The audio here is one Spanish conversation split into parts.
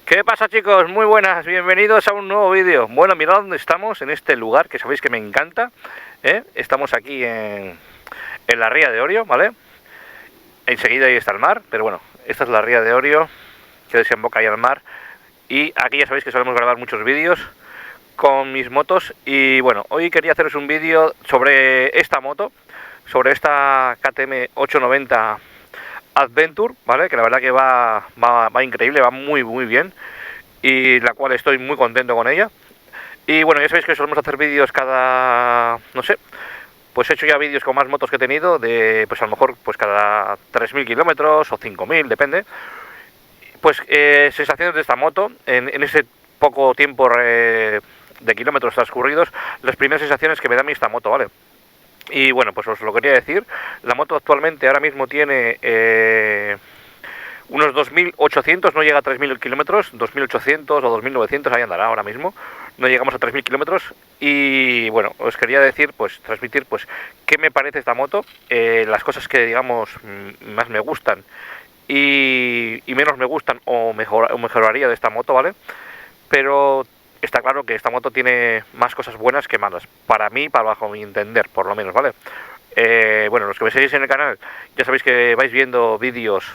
¿Qué pasa, chicos? Muy buenas, bienvenidos a un nuevo vídeo. Bueno, mirad dónde estamos, en este lugar que sabéis que me encanta, ¿eh? Estamos aquí en la ría de Orio, ¿vale? Enseguida ahí está el mar, pero bueno, esta es la ría de Orio que desemboca ahí al mar. Y aquí ya sabéis que solemos grabar muchos vídeos con mis motos. Y bueno, hoy quería haceros un vídeo sobre esta moto, sobre esta KTM 890 Adventure, ¿vale? Que la verdad que va increíble, va muy bien, y la cual estoy muy contento con ella. Y bueno, ya sabéis que solemos hacer vídeos cada, no sé, pues he hecho ya vídeos con más motos que he tenido, de pues a lo mejor pues cada 3.000 kilómetros o 5.000, depende. Pues sensaciones de esta moto en ese poco tiempo de kilómetros transcurridos, las primeras sensaciones que me da a mí esta moto, ¿vale? Y bueno, pues os lo quería decir. La moto actualmente ahora mismo tiene unos 2.800, no llega a 3.000 kilómetros, 2.800 o 2.900, ahí andará ahora mismo. No llegamos a 3.000 kilómetros. Y bueno, os quería decir, pues transmitir, pues qué me parece esta moto, las cosas que digamos más me gustan y menos me gustan o mejoraría de esta moto, ¿vale? Pero está claro que esta moto tiene más cosas buenas que malas, para mí, para bajo mi entender, por lo menos, ¿vale? Bueno, los que me seguís en el canal ya sabéis que vais viendo vídeos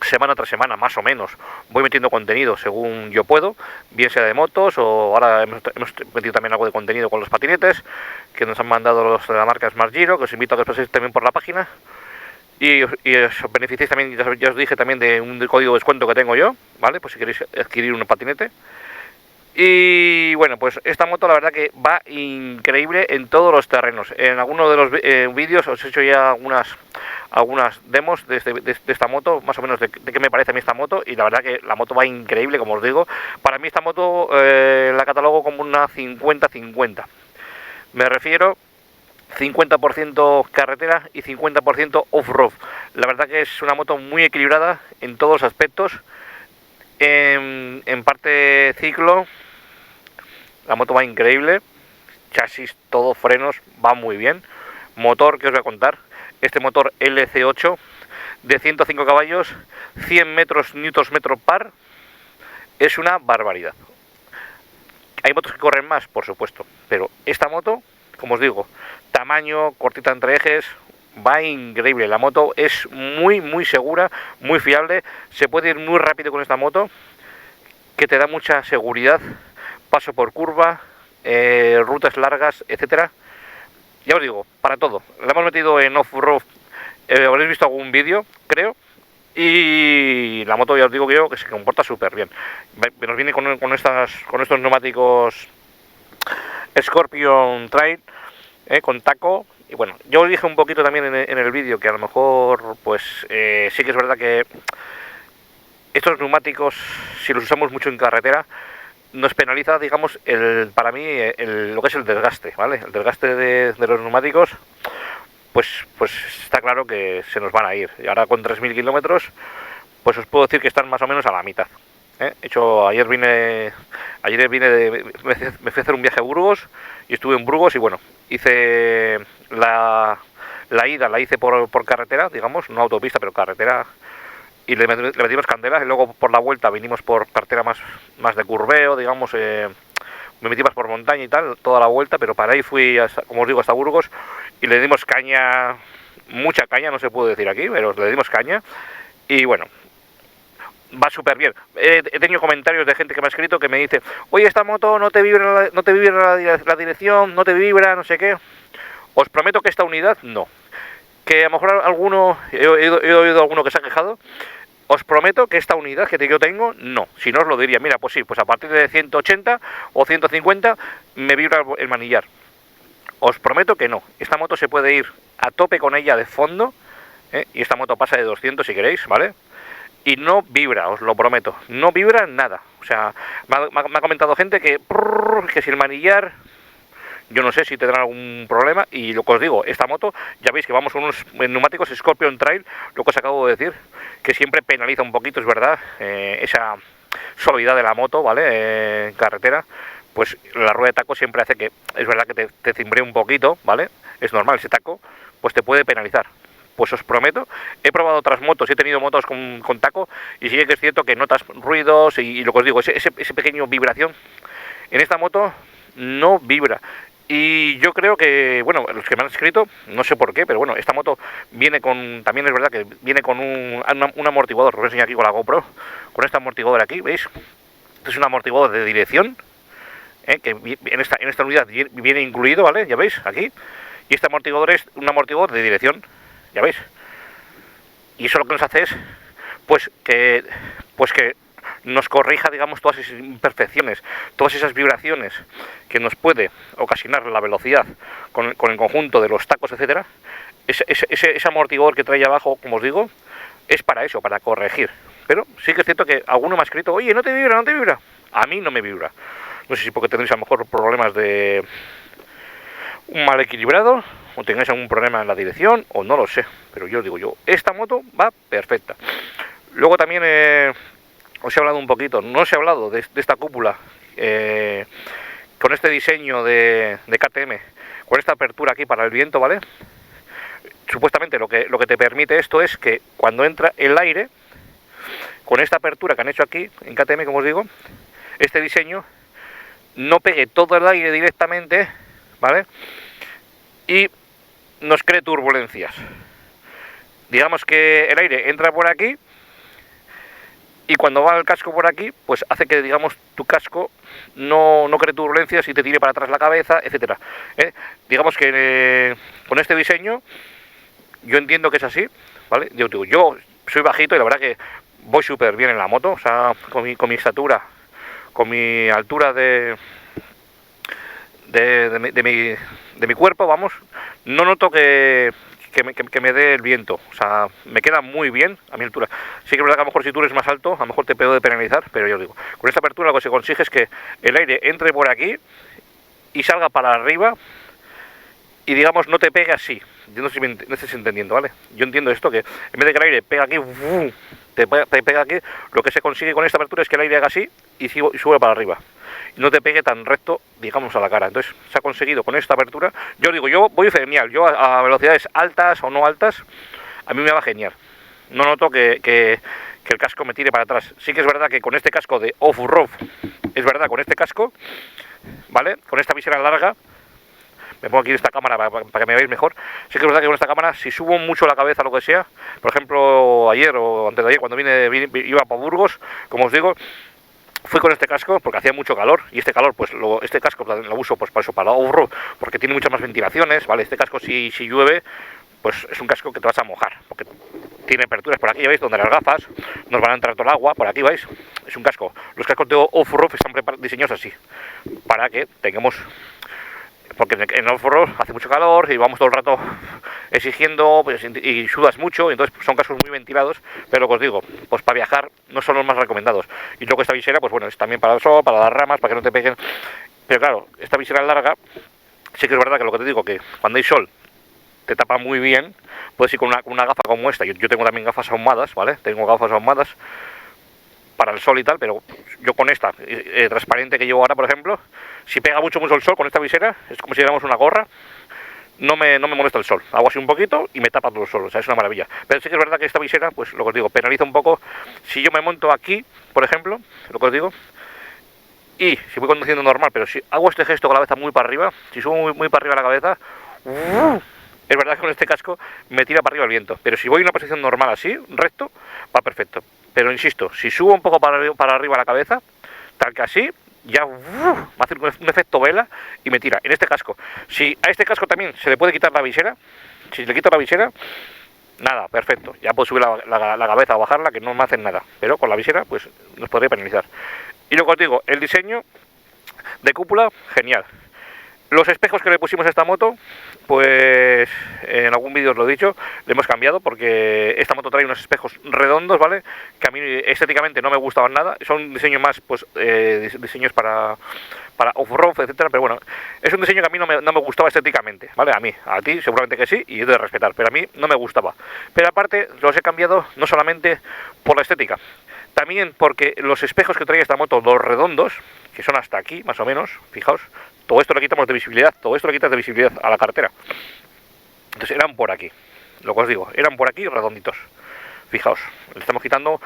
semana tras semana, más o menos. Voy metiendo contenido según yo puedo, bien sea de motos, o ahora hemos metido también algo de contenido con los patinetes que nos han mandado los de la marca Smart Giro, que os invito a que os paséis también por la página y os beneficiéis también. Ya os dije también de un código de descuento que tengo yo, ¿vale? Pues si queréis adquirir un patinete. Y bueno, pues esta moto la verdad que va increíble en todos los terrenos. En alguno de los vídeos os he hecho ya algunas demos de esta moto, más o menos de qué me parece a mí esta moto, y la verdad que la moto va increíble, como os digo. Para mí esta moto la catalogo como una 50-50. Me refiero 50% carretera y 50% off-road. La verdad que es una moto muy equilibrada en todos los aspectos. En parte ciclo, la moto va increíble. Chasis, todo, frenos, va muy bien. Motor, que os voy a contar. Este motor LC8 de 105 caballos, 100 metros Nm par. Es una barbaridad. Hay motos que corren más, por supuesto, pero esta moto, como os digo, tamaño, cortita entre ejes, va increíble. La moto es muy segura, muy fiable. Se puede ir muy rápido con esta moto, que te da mucha seguridad. Paso por curva, rutas largas, etcétera. Ya os digo, para todo. La hemos metido en off-road, habréis visto algún vídeo, creo. Y la moto, ya os digo que se comporta súper bien. Nos viene con estos neumáticos Scorpion Trail, con taco. Y bueno, yo os dije un poquito también en el vídeo que a lo mejor, pues sí que es verdad que estos neumáticos, si los usamos mucho en carretera, nos penaliza, digamos, para mí, lo que es el desgaste, ¿vale? El desgaste de los neumáticos, pues está claro que se nos van a ir. Y ahora con 3.000 kilómetros, pues os puedo decir que están más o menos a la mitad. Ayer me fui a hacer un viaje a Burgos y estuve en Burgos y bueno, hice la ida, la hice por carretera, digamos, no autopista, pero carretera, y le metimos candela, y luego por la vuelta vinimos por carretera más de curveo, digamos, me metí más por montaña y tal, toda la vuelta, pero para ahí fui, como os digo, hasta Burgos, y le dimos caña, mucha caña, no se puede decir aquí, pero le dimos caña, y bueno, va súper bien. He tenido comentarios de gente que me ha escrito que me dice: oye, esta moto no te vibra la dirección, no te vibra, no sé qué. Os prometo que esta unidad no. Que a lo mejor alguno, he oído alguno que se ha quejado. Os prometo que esta unidad que yo tengo, no. Si no os lo diría, mira, pues sí, pues a partir de 180 o 150 me vibra el manillar. Os prometo que no. Esta moto se puede ir a tope con ella de fondo, y esta moto pasa de 200 si queréis, ¿vale? Y no vibra, os lo prometo. No vibra nada. O sea, me ha comentado gente que si el manillar, yo no sé si tendrán algún problema. Y lo que os digo, esta moto, ya veis que vamos con unos neumáticos Scorpion Trail, lo que os acabo de decir, que siempre penaliza un poquito, es verdad, esa suavidad de la moto, ¿vale? En carretera, pues la rueda de taco siempre hace que, es verdad que te cimbree un poquito, ¿vale? Es normal, ese taco, pues te puede penalizar. pues os prometo, he probado otras motos, he tenido motos con taco, y sí que es cierto que notas ruidos y lo que os digo, ese pequeño vibración. En esta moto no vibra. Y yo creo que, bueno, los que me han escrito, no sé por qué, pero bueno, esta moto viene con, también es verdad que viene con un amortiguador. Os voy a enseñar aquí con la GoPro, con este amortiguador aquí, ¿veis? Este es un amortiguador de dirección, que en esta unidad viene incluido, ¿vale? Ya veis, aquí. Y este amortiguador es un amortiguador de dirección, ya veis. Y eso lo que nos hace es, pues que nos corrija, digamos, todas esas imperfecciones, todas esas vibraciones que nos puede ocasionar la velocidad con el conjunto de los tacos, etcétera. Ese amortiguador que trae abajo, como os digo, es para eso, para corregir. Pero sí que es cierto que alguno me ha escrito, oye, no te vibra, no te vibra. A mí no me vibra. No sé si porque tendréis a lo mejor problemas de un mal equilibrado, o tengáis algún problema en la dirección, o no lo sé. Pero yo os digo, esta moto va perfecta. Luego también os he hablado un poquito, no os he hablado de esta cúpula con este diseño de KTM, con esta apertura aquí para el viento, ¿vale? Supuestamente lo que te permite esto es que cuando entra el aire, con esta apertura que han hecho aquí en KTM, como os digo, este diseño no pegue todo el aire directamente, ¿vale? Y nos cree turbulencias. Digamos que el aire entra por aquí y cuando va el casco por aquí, pues hace que, digamos, tu casco no cree turbulencias y te tire para atrás la cabeza, etcétera. Digamos que con este diseño yo entiendo que es así, ¿vale? Yo soy bajito y la verdad que voy súper bien en la moto, o sea, con mi estatura, con mi altura de mi cuerpo, vamos, no noto que me dé el viento, o sea, me queda muy bien a mi altura. Sí que es verdad que a lo mejor si tú eres más alto, a lo mejor te puedo penalizar, pero yo digo, con esta apertura lo que se consigue es que el aire entre por aquí y salga para arriba y, digamos, no te pegue así. Yo no sé si me estés entendiendo, ¿vale? Yo entiendo esto, que en vez de que el aire pega aquí, te pega aquí, lo que se consigue con esta apertura es que el aire haga así y sube para arriba. Y no te pegue tan recto, digamos, a la cara. Entonces se ha conseguido con esta apertura. Yo digo, yo voy genial. Yo a velocidades altas o no altas, a mí me va genial. No noto que el casco me tire para atrás. Sí que es verdad que con este casco de off-road, es verdad, con este casco, ¿vale? Con esta visera larga, me pongo aquí esta cámara para que me veáis mejor. Sí que es verdad que con esta cámara, si subo mucho la cabeza, lo que sea, por ejemplo, ayer o antes de ayer, cuando iba para Burgos, como os digo, fui con este casco porque hacía mucho calor, y este calor, pues este casco lo uso pues para eso, para off-road, porque tiene muchas más ventilaciones, ¿vale? Este casco si llueve, pues es un casco que te vas a mojar, porque tiene aperturas por aquí, ya veis, donde las gafas nos van a entrar todo el agua, por aquí, ¿veis? Es un casco. Los cascos de off-road están diseñados así, para que tengamos... Porque en off-road hace mucho calor y vamos todo el rato exigiendo, pues, y sudas mucho, entonces son cascos muy ventilados, pero lo que os digo, pues para viajar no son los más recomendados. Y luego esta visera, pues bueno, es también para el sol, para las ramas, para que no te peguen. Pero claro, esta visera larga, sí que es verdad que lo que te digo, que cuando hay sol te tapa muy bien, puedes ir con una gafa como esta. Yo tengo también gafas ahumadas, ¿vale? Tengo gafas ahumadas para el sol y tal, pero yo con esta transparente que llevo ahora, por ejemplo, si pega mucho el sol con esta visera, es como si lleváramos una gorra, no me molesta el sol, hago así un poquito y me tapa todo el sol, o sea, es una maravilla. Pero sí que es verdad que esta visera, pues lo que os digo, penaliza un poco. Si yo me monto aquí, por ejemplo, lo que os digo, y si voy conduciendo normal, pero si hago este gesto con la cabeza muy para arriba, si subo muy para arriba la cabeza, es verdad que con este casco me tira para arriba el viento, pero si voy en una posición normal así, recto, va perfecto. Pero insisto, si subo un poco para arriba la cabeza, tal que así, ya va a hacer un efecto vela y me tira. En este casco, si a este casco también se le puede quitar la visera, si le quito la visera, nada, perfecto. Ya puedo subir la cabeza o bajarla, que no me hacen nada. Pero con la visera, pues nos podría penalizar. Y luego os digo, el diseño de cúpula, genial. Los espejos que le pusimos a esta moto, pues en algún vídeo os lo he dicho, le hemos cambiado porque esta moto trae unos espejos redondos, ¿vale? Que a mí estéticamente no me gustaban nada. Son diseños más, pues, diseños para off-road, etcétera. Pero bueno, es un diseño que a mí no me gustaba estéticamente, ¿vale? A ti seguramente que sí, y es de respetar, pero a mí no me gustaba. Pero aparte, los he cambiado no solamente por la estética, también porque los espejos que trae esta moto, los redondos, que son hasta aquí, más o menos, fijaos, todo esto le quitamos de visibilidad, todo esto le quitas de visibilidad a la carretera. Entonces eran por aquí. lo que os digo, eran por aquí redonditos. Fijaos, le estamos quitando,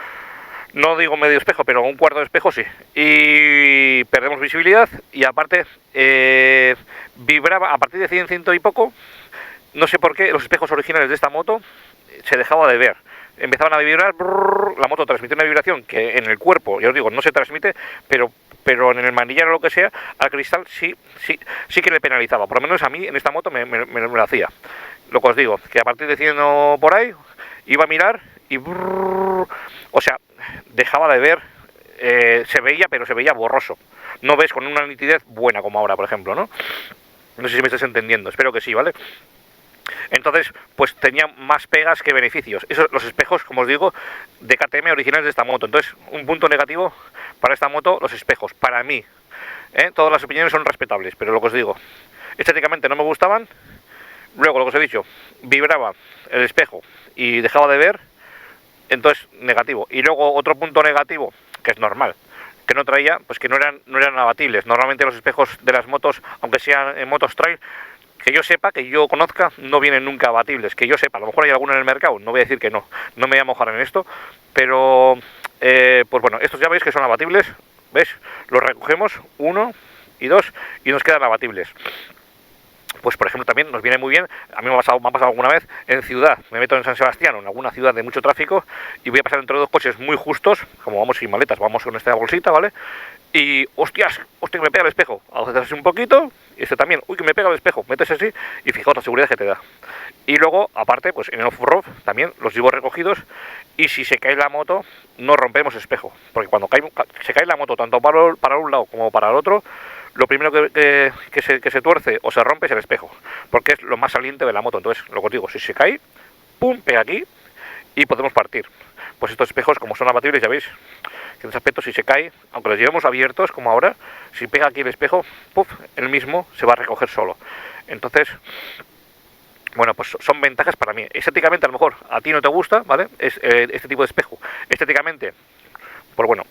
no digo medio espejo, pero un cuarto de espejo sí. Y perdemos visibilidad y aparte vibraba a partir de 100 y poco. No sé por qué los espejos originales de esta moto se dejaba de ver. Empezaban a vibrar, brrr, la moto transmite una vibración que en el cuerpo, ya os digo, no se transmite, pero en el manillar o lo que sea, al cristal sí que le penalizaba. Por lo menos a mí en esta moto me lo hacía. Lo que os digo, que a partir de 100 por ahí, iba a mirar y brrr, o sea, dejaba de ver, se veía, pero se veía borroso. No ves con una nitidez buena como ahora, por ejemplo, ¿no? No sé si me estás entendiendo, espero que sí, ¿vale? Entonces, pues tenía más pegas que beneficios. Esos, los espejos, como os digo, de KTM originales de esta moto. Entonces, un punto negativo para esta moto, los espejos, para mí. Todas las opiniones son respetables, pero lo que os digo, estéticamente no me gustaban. Luego, lo que os he dicho, vibraba el espejo y dejaba de ver. Entonces, negativo. Y luego, otro punto negativo, que es normal, que no traía, pues que no eran abatibles. Normalmente los espejos de las motos, aunque sean en motos trail, que yo sepa, que yo conozca, no vienen nunca abatibles. Que yo sepa, a lo mejor hay alguno en el mercado, no voy a decir que no me voy a mojar en esto, pero pues bueno, estos ya veis que son abatibles, ¿ves? Los recogemos, 1 y 2, y nos quedan abatibles. Pues por ejemplo también nos viene muy bien, a mí me ha pasado alguna vez en ciudad, me meto en San Sebastián o en alguna ciudad de mucho tráfico y voy a pasar entre dos coches muy justos, como vamos sin maletas, vamos con esta bolsita, ¿vale? Y hostias, que me pega el espejo, haces así un poquito, y este también, uy, que me pega el espejo, metes así y fijaos la seguridad que te da. Y luego, aparte, pues en el off-road también los llevo recogidos y si se cae la moto no rompemos espejo, porque cuando se cae la moto tanto para un lado como para el otro, lo primero que se tuerce o se rompe es el espejo, porque es lo más saliente de la moto. Entonces, lo que os digo, si se cae, pum, pega aquí y podemos partir. Pues estos espejos, como son abatibles, ya veis que en ese aspecto, si se cae, aunque los llevemos abiertos como ahora, si pega aquí el espejo, puff, el mismo se va a recoger solo. Entonces, bueno, pues son ventajas para mí. Estéticamente, a lo mejor a ti no te gusta, ¿vale? Es este tipo de espejo. Estéticamente, pues bueno,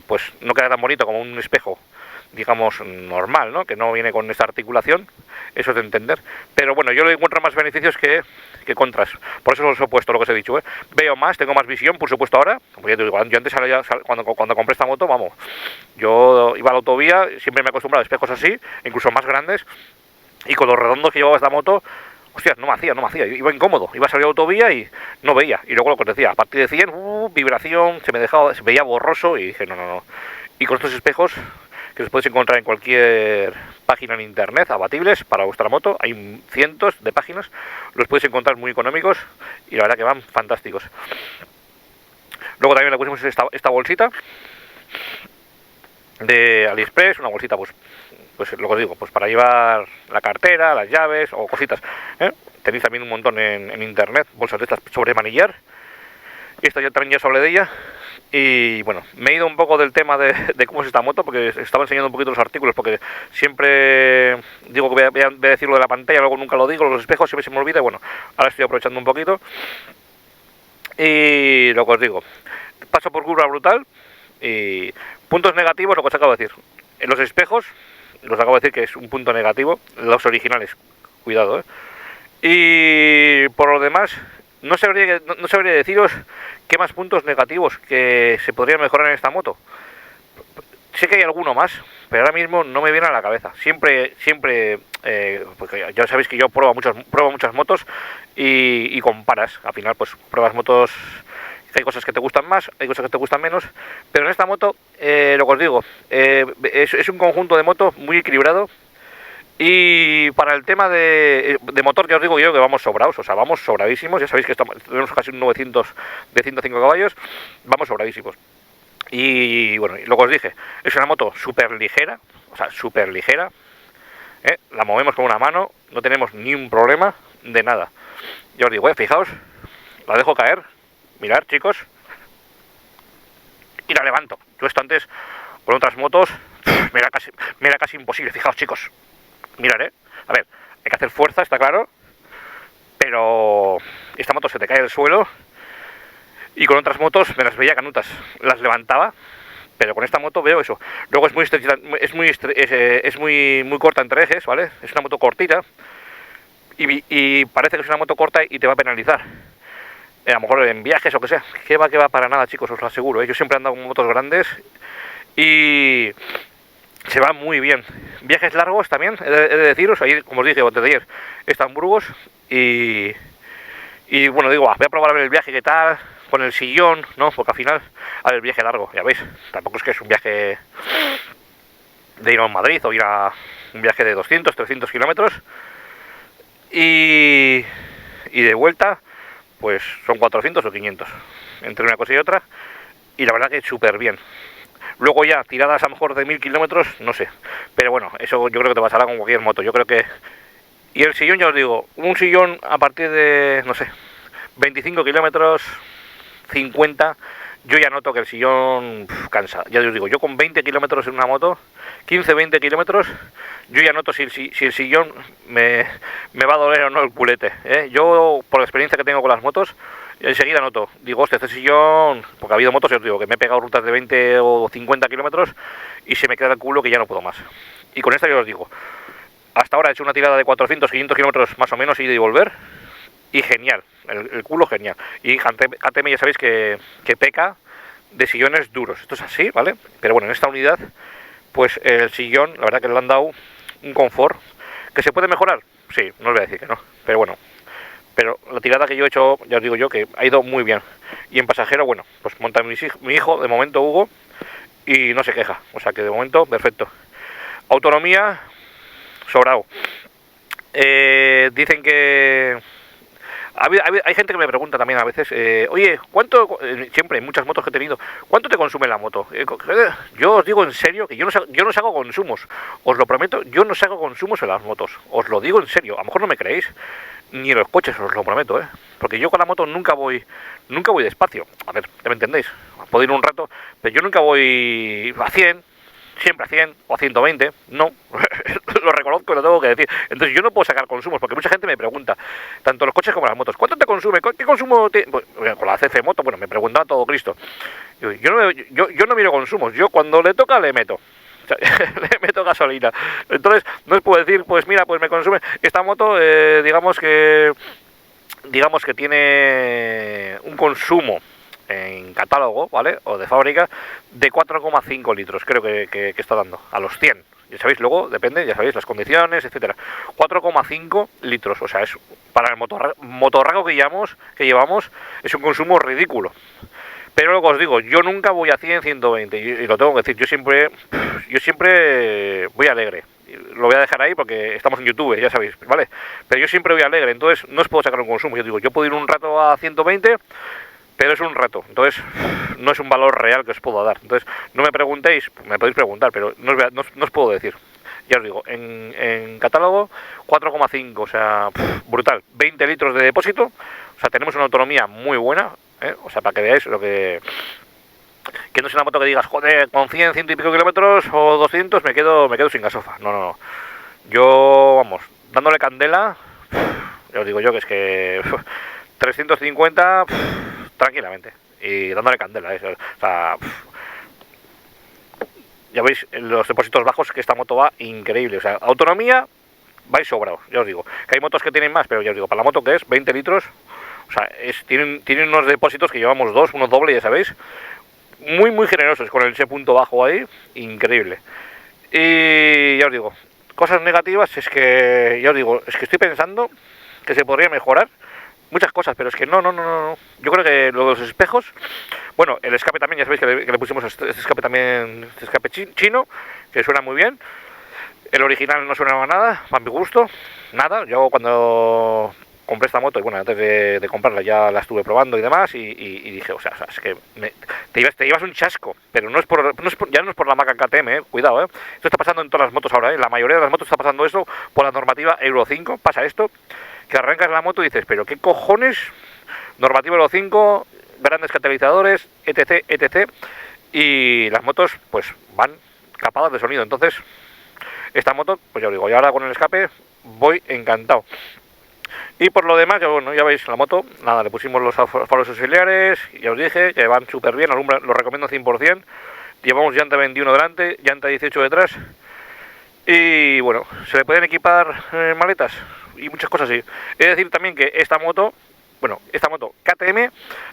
pues no queda tan bonito como un espejo, digamos, normal, ¿no? Que no viene con esta articulación, eso es de entender. Pero bueno, yo le encuentro más beneficios que contras. Por eso os he puesto lo que os he dicho, ¿eh? Veo más, tengo más visión, por supuesto ahora. Como ya te digo, yo antes cuando compré esta moto, vamos, yo iba a la autovía, siempre me he acostumbrado a espejos así, incluso más grandes, y con los redondos que llevaba esta moto, hostias, no me hacía, iba incómodo, iba a salir a la autovía y no veía. Y luego lo que os decía, a partir de 100, vibración, se veía borroso y dije, no. Y con estos espejos, que los podéis encontrar en cualquier página en internet, abatibles para vuestra moto, hay cientos de páginas, los podéis encontrar muy económicos y la verdad que van fantásticos. Luego también le pusimos esta bolsita de AliExpress, una bolsita pues lo que os digo, pues para llevar la cartera, las llaves o cositas, ¿eh? Tenéis también un montón en internet, bolsas de estas sobre manillar. Y esto yo también ya os hablé de ella. Y bueno, me he ido un poco del tema de cómo es esta moto, porque estaba enseñando un poquito los artículos, porque siempre digo que voy a decirlo de la pantalla, luego nunca lo digo, los espejos siempre se me olvida, y bueno, ahora estoy aprovechando un poquito. Y lo que os digo, paso por curva brutal, y puntos negativos, lo que os acabo de decir. En los espejos, os acabo de decir que es un punto negativo, los originales, cuidado, ¿eh? Y por lo demás, no sabría deciros qué más puntos negativos que se podrían mejorar en esta moto. Sé que hay alguno más, pero ahora mismo no me viene a la cabeza. Siempre, porque ya sabéis que yo pruebo muchas motos y comparas. Al final, pues pruebas motos, hay cosas que te gustan más, hay cosas que te gustan menos. Pero en esta moto, lo que os digo, es un conjunto de moto muy equilibrado. Y para el tema de motor, ya os digo yo que vamos sobrados, o sea, vamos sobradísimos. Ya sabéis que tenemos casi un 900 de 105 caballos, vamos sobradísimos. Y bueno, y luego os dije, es una moto súper ligera, o sea, súper ligera, la movemos con una mano, no tenemos ni un problema de nada. Ya os digo, fijaos, la dejo caer, mirad chicos, y la levanto. Yo esto antes, con otras motos, me era casi imposible, fijaos chicos. Mirad, a ver, hay que hacer fuerza, está claro, pero esta moto se te cae del suelo y con otras motos me las veía canutas, las levantaba, pero con esta moto veo eso. Luego es muy corta entre ejes, ¿vale? Es una moto cortita y parece que es una moto corta y te va a penalizar. A lo mejor en viajes o que sea. Que va para nada, chicos, os lo aseguro. Yo siempre he andado con motos grandes y se va muy bien. Viajes largos también, he de deciros. Ahí, como os dije antes de ayer, está en Burgos y bueno, digo, voy a probar a ver el viaje qué tal, con el sillón, ¿no? Porque al final, a ver, el viaje largo, ya veis, tampoco es que es un viaje de ir a Madrid o ir a un viaje de 200, 300 kilómetros y de vuelta, pues son 400 o 500, entre una cosa y otra, y la verdad que súper bien. Luego ya, tiradas a lo mejor de 1000 kilómetros, no sé, pero bueno, eso yo creo que te pasará con cualquier moto, yo creo que... Y el sillón, ya os digo, un sillón a partir de, no sé, 25 kilómetros, 50, yo ya noto que el sillón cansa. Ya os digo, yo con 20 kilómetros en una moto, 15-20 kilómetros, yo ya noto si el sillón me va a doler o no el culete, ¿eh? Yo, por la experiencia que tengo con las motos, enseguida noto, digo, hostia, este sillón, porque ha habido motos, ya os digo, que me he pegado rutas de 20 o 50 kilómetros y se me queda el culo que ya no puedo más. Y con esta yo os digo, hasta ahora he hecho una tirada de 400-500 kilómetros más o menos, ida y volver, y genial, el culo genial. Y KTM ya sabéis que peca de sillones duros, esto es así, ¿vale? Pero bueno, en esta unidad, pues el sillón, la verdad que le han dado un confort, que se puede mejorar, sí, no os voy a decir que no, pero bueno. Pero la tirada que yo he hecho, ya os digo yo, que ha ido muy bien. Y en pasajero, bueno, pues monta mi hijo, de momento Hugo, y no se queja, o sea que de momento, perfecto. Autonomía, sobrado. Dicen que... Hay gente que me pregunta también a veces, oye, ¿cuánto, siempre en muchas motos que he tenido, cuánto te consume la moto? Yo os digo en serio que yo no saco consumos, os lo prometo, yo no saco consumos en las motos, os lo digo en serio, a lo mejor no me creéis, ni en los coches, os lo prometo, porque yo con la moto nunca voy despacio, a ver, ¿me entendéis? Puedo ir un rato, pero yo nunca voy a 100, siempre a 100 o a 120, no, lo reconozco y lo tengo que decir. Entonces yo no puedo sacar consumos, porque mucha gente me pregunta, tanto los coches como las motos, ¿cuánto te consume? ¿Qué consumo te...? Pues, con la CF Moto, bueno, me preguntaba todo Cristo. Yo no miro consumos, yo cuando le toca le meto. O sea, le meto gasolina. Entonces no os puedo decir, pues mira, pues me consume esta moto, digamos que tiene un consumo en catálogo, ¿vale? O de fábrica, de 4,5 litros, creo que está dando, a los 100. Ya sabéis, luego depende, ya sabéis, las condiciones, etcétera. 4,5 litros, o sea, es para el motorraco que llevamos, es un consumo ridículo. Pero luego os digo, yo nunca voy a 100, 120, y lo tengo que decir, yo siempre voy alegre. Lo voy a dejar ahí porque estamos en YouTube, ya sabéis, ¿vale? Pero yo siempre voy alegre, entonces no os puedo sacar un consumo. Yo digo, yo puedo ir un rato a 120, pero es un rato, entonces no es un valor real que os puedo dar. Entonces no me preguntéis, me podéis preguntar, pero no os puedo decir. Ya os digo, en catálogo 4,5, o sea, brutal. 20 litros de depósito, o sea, tenemos una autonomía muy buena, o sea, para que veáis lo que no es una moto que digas, joder, con 100, 100 y pico kilómetros o 200 me quedo sin gasofa. No. Yo, vamos, dándole candela, ya os digo yo que es que 350 tranquilamente y dándole candela, o sea, ya veis los depósitos bajos que esta moto va increíble, o sea, autonomía vais sobrados, ya os digo, que hay motos que tienen más, pero ya os digo, para la moto que es 20 litros, o sea, tienen unos depósitos que llevamos dos, uno doble, ya sabéis, muy generosos, con ese punto bajo ahí, increíble. Y ya os digo, cosas negativas es que, ya os digo, es que estoy pensando que se podría mejorar muchas cosas, pero es que no. Yo creo que los espejos, bueno, el escape también, ya sabéis que le pusimos este escape también, este escape chino, que suena muy bien. El original no sonaba nada, a mi gusto, nada. Yo cuando compré esta moto, y bueno, antes de comprarla ya la estuve probando y demás, y dije, o sea, es que te llevas un chasco, pero ya no es por la marca KTM, cuidado, Esto está pasando en todas las motos ahora, La mayoría de las motos está pasando eso por la normativa Euro 5, pasa esto, que arrancas la moto y dices, pero ¿qué cojones? Normativa Euro 5, grandes catalizadores, etc, y las motos, pues, van capadas de sonido. Entonces, esta moto, pues ya os digo, y ahora con el escape voy encantado. Y por lo demás, ya veis la moto, nada, le pusimos los faros auxiliares, ya os dije que van súper bien, alumbra, lo recomiendo 100%. Llevamos llanta 21 delante, llanta 18 detrás. Y bueno, ¿se le pueden equipar maletas? y muchas cosas así. He de decir también que esta moto KTM,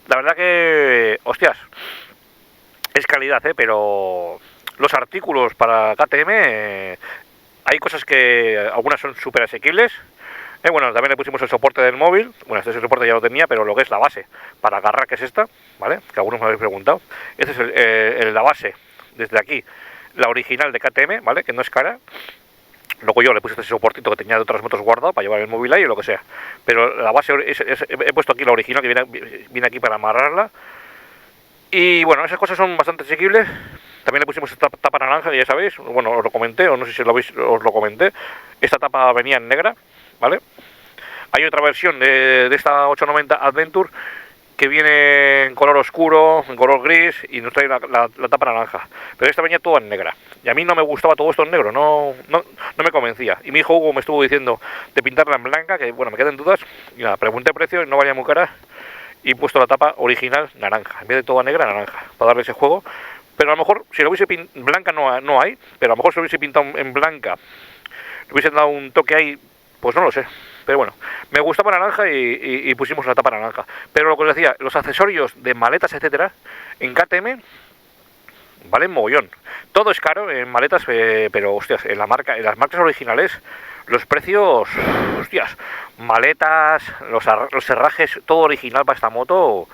la verdad que, hostias, es calidad, pero los artículos para KTM, hay cosas que algunas son súper asequibles. Bueno, también le pusimos el soporte del móvil. Bueno, este soporte ya lo tenía, pero lo que es la base para agarrar, que es esta, ¿vale? Que algunos me habéis preguntado. Esta es la base, desde aquí, la original de KTM, ¿vale? Que no es cara. Luego yo le puse este soportito que tenía de otras motos guardado para llevar el móvil ahí o lo que sea. Pero la base, he puesto aquí la original que viene aquí para amarrarla. Y bueno, esas cosas son bastante asequibles. También le pusimos esta tapa naranja, ya sabéis. Bueno, os lo comenté, o no sé si os lo comenté. Esta tapa venía en negra, ¿vale? Hay otra versión de esta 890 Adventure que viene en color oscuro, en color gris, y nos trae la tapa naranja. Pero esta venía toda en negra. Y a mí no me gustaba todo esto en negro, no me convencía. Y mi hijo Hugo me estuvo diciendo de pintarla en blanca, que bueno, me quedan dudas. Y nada, pregunté precio y no valía muy cara. Y he puesto la tapa original naranja, en vez de toda negra, naranja, para darle ese juego. Pero a lo mejor, si lo hubiese pintado, blanca no hay, pero a lo mejor si lo hubiese pintado en blanca, le hubiesen dado un toque ahí, pues no lo sé. Pero bueno, me gustaba naranja y pusimos la tapa naranja. Pero lo que os decía, los accesorios de maletas, etcétera, en KTM valen mogollón. Todo es caro en maletas, pero hostias, en las marcas originales, los precios, hostias, maletas, los herrajes, todo original para esta moto,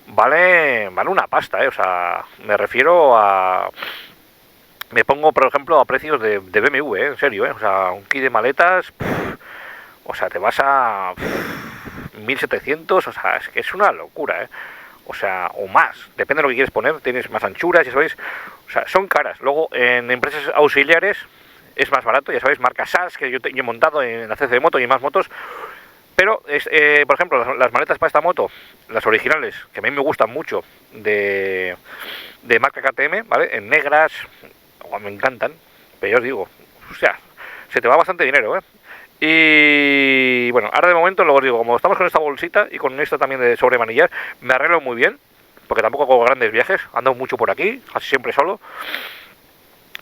vale una pasta, o sea, me refiero a... Me pongo, por ejemplo, a precios de BMW, en serio, o sea, un kit de maletas... O sea, te vas a 1700, o sea, es que es una locura, O sea, o más, depende de lo que quieres poner, tienes más anchuras, ya sabéis. O sea, son caras. Luego, en empresas auxiliares es más barato, ya sabéis, marca SAS, que yo he montado en la CC Moto y en más motos. Pero, por ejemplo, las maletas para esta moto, las originales, que a mí me gustan mucho, de marca KTM, ¿vale? En negras, me encantan, pero yo os digo, o sea, se te va bastante dinero, Y bueno, ahora de momento, luego os digo, como estamos con esta bolsita y con esta también de sobremanillar, me arreglo muy bien, porque tampoco hago grandes viajes, ando mucho por aquí, casi siempre solo.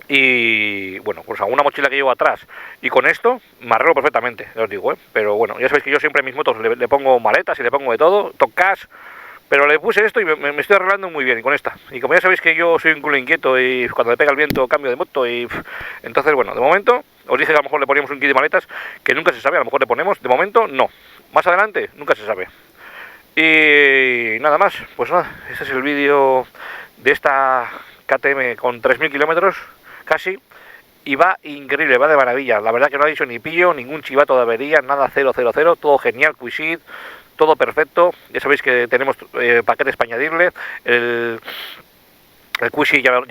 Y bueno, pues alguna mochila que llevo atrás y con esto me arreglo perfectamente, ya os digo, Pero bueno, ya sabéis que yo siempre en mis motos le pongo maletas y le pongo de todo, tocas. Pero le puse esto y me estoy arreglando muy bien y con esta. Y como ya sabéis que yo soy un culo inquieto y cuando me pega el viento cambio de moto y... Entonces, bueno, de momento os dije que a lo mejor le poníamos un kit de maletas, que nunca se sabe, a lo mejor le ponemos. De momento, no. Más adelante, nunca se sabe. Y nada más, pues nada, este es el vídeo de esta KTM con 3000 kilómetros, casi. Y va increíble, va de maravilla. La verdad que no ha dicho ni pillo, ningún chivato de avería, nada, 000, todo genial, Quisit. Todo perfecto, ya sabéis que tenemos paquetes para añadirle, el Quizy ya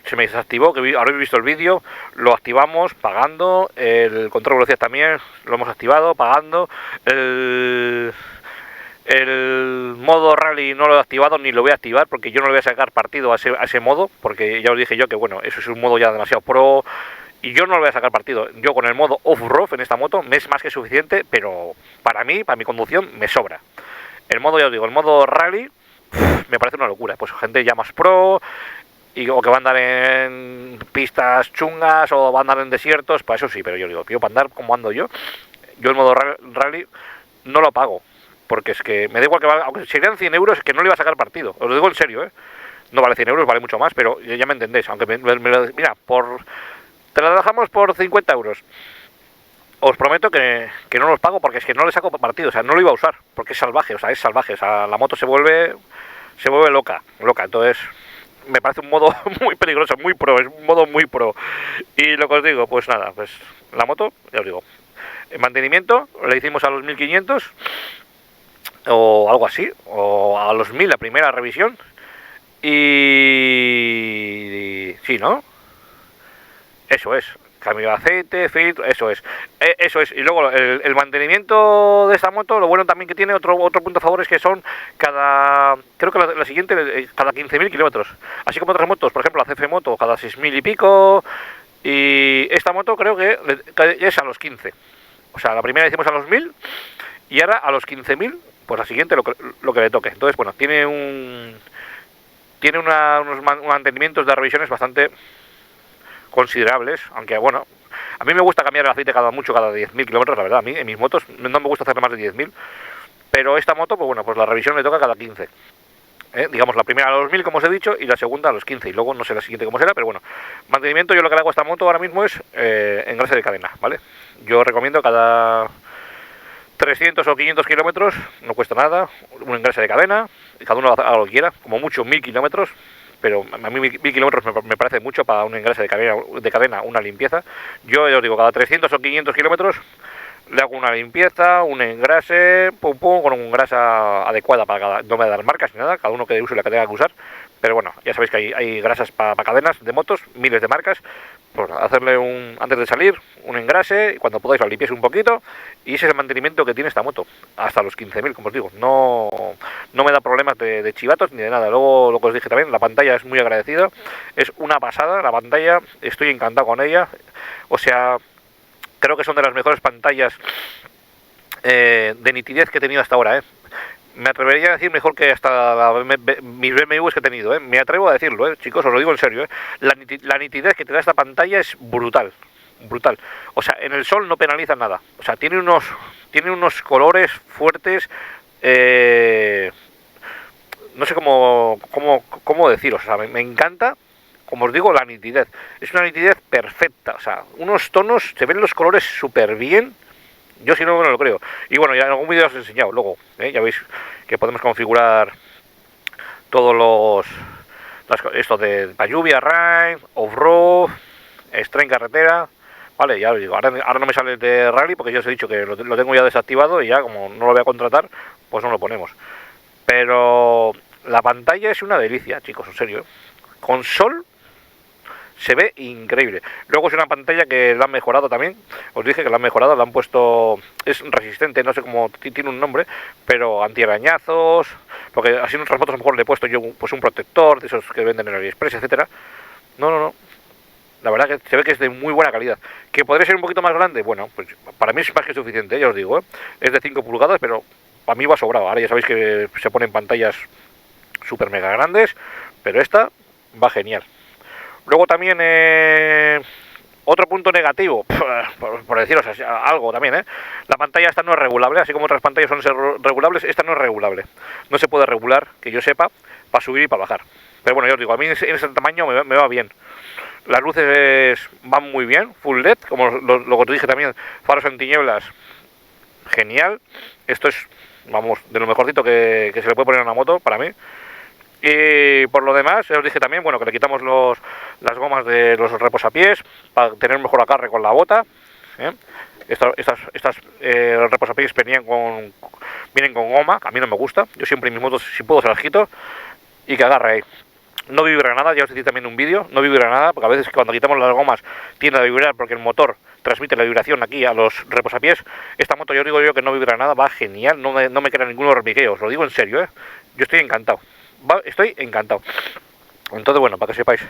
se me desactivó, que habréis visto el vídeo, lo activamos pagando, el control de velocidad también lo hemos activado pagando, el modo rally no lo he activado ni lo voy a activar porque yo no le voy a sacar partido a ese modo, porque ya os dije yo que bueno, eso es un modo ya demasiado pro. Y yo no lo voy a sacar partido. Yo con el modo off-road en esta moto me es más que suficiente, pero para mí, para mi conducción, me sobra. El modo, ya os digo, el modo rally me parece una locura. Pues gente ya más pro, o que va a andar en pistas chungas, o va a andar en desiertos, para eso sí, pero yo digo, yo para andar como ando yo el modo rally no lo pago. Porque es que me da igual que aunque serían 100 euros, es que no le iba a sacar partido. Os lo digo en serio, No vale 100 euros, vale mucho más, pero ya me entendéis. Aunque mira, te la dejamos por 50 euros. Os prometo que no los pago porque es que no le saco partido, o sea, no lo iba a usar, porque es salvaje, o sea, la moto se vuelve loca. Entonces, me parece un modo muy peligroso, muy pro, es un modo muy pro. Y lo que os digo, pues nada, pues la moto, ya os digo, en mantenimiento le hicimos a los 1500 o algo así, o a los 1000 la primera revisión. Y sí, ¿no? Eso es, cambio de aceite, filtro, eso es. Y luego el mantenimiento de esta moto, lo bueno también que tiene, otro punto a favor es que son creo que la siguiente, cada 15.000 kilómetros. Así como otras motos, por ejemplo la CF Moto, cada 6.000 y pico. Y esta moto creo que es a los 15. O sea, la primera la hicimos a los 1000 y ahora a los 15.000, pues la siguiente lo que le toque. Entonces, bueno, tiene unos mantenimientos de revisiones bastante considerables, aunque bueno, A mí me gusta cambiar el aceite cada 10.000 kilómetros, la verdad. A mí en mis motos no me gusta hacer más de 10.000. Pero esta moto, pues bueno, pues la revisión le toca cada 15. Digamos, la primera a los 1000, como os he dicho, y la segunda a los 15. Y luego no sé la siguiente cómo será, pero bueno. Mantenimiento, yo lo que le hago a esta moto ahora mismo es engrase de cadena, ¿vale? Yo recomiendo cada 300 o 500 kilómetros, no cuesta nada, un engrase de cadena, y cada uno haga lo que quiera, como mucho 1000 kilómetros, pero a mí 1000 kilómetros me parece mucho para un engrase de cadena, una limpieza. Yo os digo, cada 300 o 500 kilómetros le hago una limpieza, un engrase, pum pum, con una grasa adecuada para cada, no me da marcas ni nada, cada uno que use la que tenga que usar, pero bueno, ya sabéis que hay grasas para cadenas de motos, miles de marcas, pues hacerle antes de salir, un engrase, y cuando podáis la limpiéis un poquito, y ese es el mantenimiento que tiene esta moto, hasta los 15.000, como os digo, no me da problemas de chivatos ni de nada. Luego, lo que os dije también, la pantalla es muy agradecida, es una pasada, la pantalla, estoy encantado con ella, o sea, creo que son de las mejores pantallas de nitidez que he tenido hasta ahora, Me atrevería a decir mejor que hasta mis BMWs que he tenido, Me atrevo a decirlo, chicos, os lo digo en serio, La nitidez que te da esta pantalla es brutal, brutal. O sea, en el sol no penaliza nada. O sea, tiene unos colores fuertes, no sé cómo deciros, o sea, me encanta. Como os digo, la nitidez. Es una nitidez perfecta. O sea, unos tonos, se ven los colores súper bien. Yo si no me lo creo. Y bueno, ya en algún vídeo os he enseñado. Luego, ya veis que podemos configurar todos esto de la lluvia, rain, off-road, extreme carretera. Vale, ya os digo. Ahora no me sale de rally porque ya os he dicho que lo tengo ya desactivado y ya como no lo voy a contratar, pues no lo ponemos. Pero la pantalla es una delicia, chicos, en serio. Con sol se ve increíble. Luego es una pantalla que la han mejorado también. Os dije que la han mejorado, la han puesto... Es resistente, no sé cómo tiene un nombre, pero antiarañazos. Porque así en otras motos a lo mejor le he puesto yo pues un protector de esos que venden en AliExpress, etcétera. No. La verdad que se ve que es de muy buena calidad. ¿Que podría ser un poquito más grande? Bueno, pues para mí es más que suficiente, ya os digo. Es de 5 pulgadas, pero para mí va sobrado. Ahora ya sabéis que se ponen pantallas súper mega grandes, pero esta va genial. Luego también otro punto negativo, por deciros algo también, la pantalla esta no es regulable, así como otras pantallas son regulables, esta no es regulable. No se puede regular, que yo sepa, para subir y para bajar. Pero bueno, yo os digo, a mí en ese tamaño me va bien. Las luces van muy bien, full LED, como lo que os dije también, faros antinieblas, genial. Esto es, vamos, de lo mejorcito que se le puede poner a una moto, para mí. Y por lo demás, os dije también, bueno, que le quitamos las gomas de los reposapiés para tener mejor agarre con la bota. Estas reposapiés vienen con goma, que a mí no me gusta. Yo siempre en mis motos, si puedo, se las quito y que agarre ahí. No vibra nada, ya os decía también en un vídeo, no vibra nada, porque a veces cuando quitamos las gomas tiende a vibrar porque el motor transmite la vibración aquí a los reposapiés. Esta moto yo digo que no vibra nada, va genial, no me crea ningún hormigueo, os lo digo en serio, Yo estoy encantado. Estoy encantado. Entonces, bueno, para que sepáis.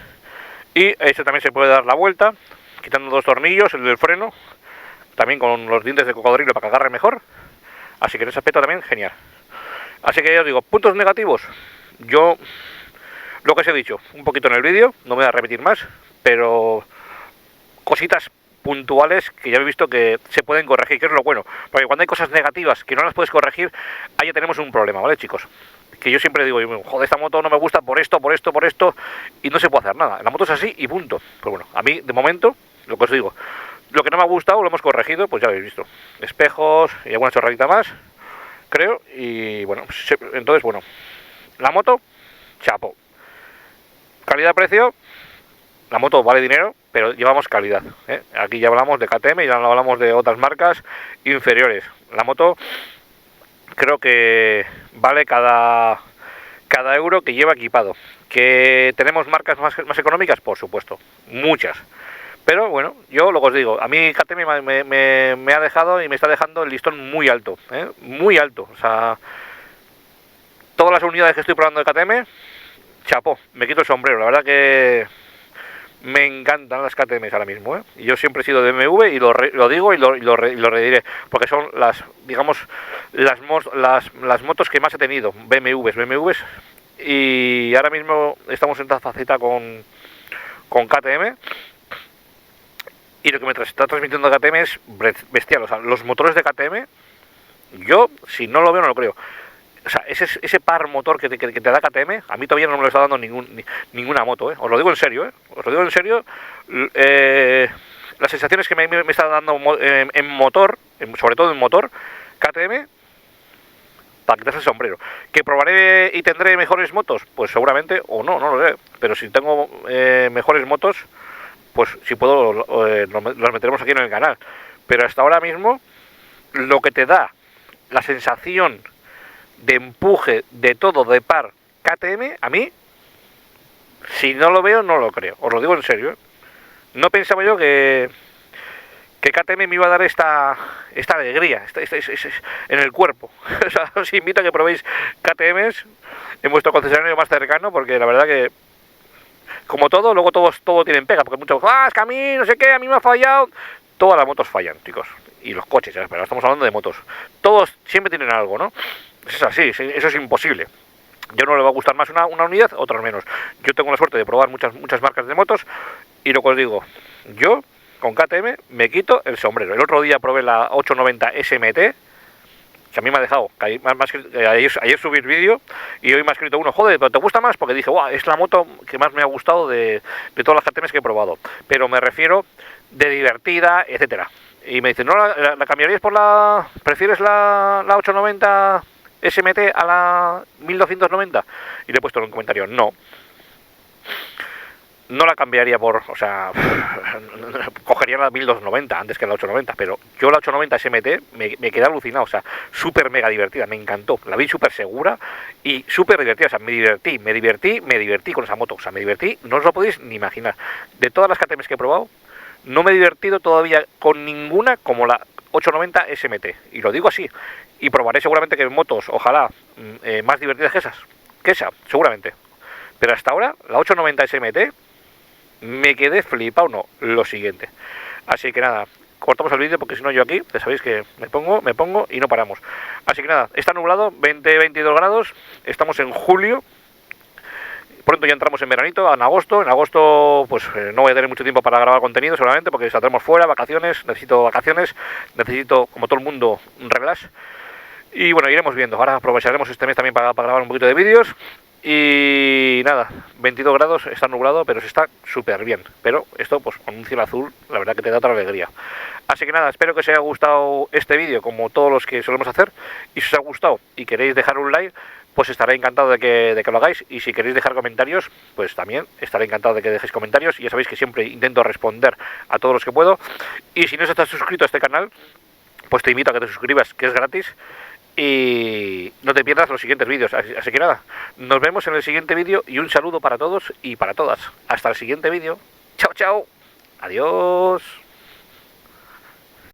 Y este también se puede dar la vuelta, quitando 2 tornillos, el del freno, también con los dientes de cocodrilo para que agarre mejor. Así que en ese aspecto también genial. Así que ya os digo, puntos negativos. Yo, lo que os he dicho, un poquito en el vídeo, no me voy a repetir más, pero cositas puntuales que ya he visto que se pueden corregir, que es lo bueno. Porque cuando hay cosas negativas que no las puedes corregir, ahí ya tenemos un problema, ¿vale, chicos? Que yo siempre digo, joder, esta moto no me gusta por esto, y no se puede hacer nada. La moto es así y punto. Pero bueno, a mí, de momento, lo que os digo, lo que no me ha gustado lo hemos corregido, pues ya lo habéis visto. Espejos y alguna chorradita más, creo, y bueno, entonces, bueno, la moto, chapo. Calidad-precio, la moto vale dinero, pero llevamos calidad, Aquí ya hablamos de KTM, ya no hablamos de otras marcas inferiores. La moto creo que vale cada euro que lleva equipado. ¿Que tenemos marcas más económicas? Por supuesto, muchas. Pero bueno, yo lo que os digo, a mí KTM me ha dejado y me está dejando el listón muy alto, muy alto. O sea, todas las unidades que estoy probando de KTM, chapó, me quito el sombrero. La verdad que me encantan las KTM ahora mismo, Y yo siempre he sido de BMW y lo digo y lo rediré, porque son las motos que más he tenido, BMWs, y ahora mismo estamos en esta faceta con KTM y lo que me está transmitiendo KTM es bestial. O sea, los motores de KTM, yo, si no lo veo, no lo creo. O sea, ese par motor que te da KTM, a mí todavía no me lo está dando ninguna moto, ¿eh? Os lo digo en serio, ¿eh? Os lo digo en serio. Las sensaciones que me está dando en motor, sobre todo en motor, KTM, para quitarse el sombrero. ¿Que probaré y tendré mejores motos? Pues seguramente, o no, no lo sé. Pero si tengo mejores motos, pues si puedo, las meteremos aquí en el canal. Pero hasta ahora mismo, lo que te da la sensación de empuje, de todo, de par KTM, a mí, si no lo veo, no lo creo. Os lo digo en serio, ¿eh? No pensaba yo que KTM me iba a dar esta alegría en el cuerpo. O sea, os invito a que probéis KTMs en vuestro concesionario más cercano, porque la verdad que, como todo, luego todo tienen pega, porque muchos, es que a mí no sé qué, a mí me ha fallado. Todas las motos fallan, chicos. Y los coches, ¿sabes? Pero estamos hablando de motos. Todos siempre tienen algo, ¿no? Es así, eso es imposible. Yo no le va a gustar más una unidad, otras menos. Yo tengo la suerte de probar muchas marcas de motos, y lo que os digo, yo con KTM me quito el sombrero. El otro día probé la 890 SMT, que a mí me ha dejado, ayer subí el vídeo y hoy me ha escrito uno, joder, pero ¿te gusta más? Porque dije, wow, es la moto que más me ha gustado de todas las KTMs que he probado. Pero me refiero de divertida, etcétera. Y me dice, ¿no la cambiarías por prefieres la 890 SMT a la 1290? Y le he puesto en un comentario, no la cambiaría o sea, cogería la 1290 antes que la 890, pero yo la 890 SMT me quedé alucinado, o sea, súper mega divertida, me encantó, la vi súper segura y súper divertida, o sea, me divertí con esa moto, o sea, me divertí, no os lo podéis ni imaginar. De todas las KTMs que he probado, no me he divertido todavía con ninguna como la 890 SMT, y lo digo así, y probaré seguramente que motos, ojalá, más divertidas que esa, seguramente, pero hasta ahora, la 890 SMT, me quedé flipado, no, lo siguiente. Así que nada, cortamos el vídeo porque si no yo aquí, ya sabéis que me pongo y no paramos. Así que nada, está nublado, 20-22 grados, estamos en julio. Pronto ya entramos en veranito, en agosto. En agosto pues no voy a tener mucho tiempo para grabar contenido seguramente porque saldremos fuera, vacaciones, necesito, como todo el mundo, un relax. Y bueno, iremos viendo, ahora aprovecharemos este mes también para grabar un poquito de vídeos. Y nada, 22 grados, está nublado, pero se está súper bien. Pero esto, pues con un cielo azul, la verdad que te da otra alegría. Así que nada, espero que os haya gustado este vídeo, como todos los que solemos hacer. Y si os ha gustado y queréis dejar un like, pues estaré encantado de que lo hagáis. Y si queréis dejar comentarios, pues también estaré encantado de que dejéis comentarios. Y ya sabéis que siempre intento responder a todos los que puedo. Y si no estás suscrito a este canal, pues te invito a que te suscribas, que es gratis. Y no te pierdas los siguientes vídeos. Así que nada, nos vemos en el siguiente vídeo y un saludo para todos y para todas. Hasta el siguiente vídeo. Chao, chao. Adiós.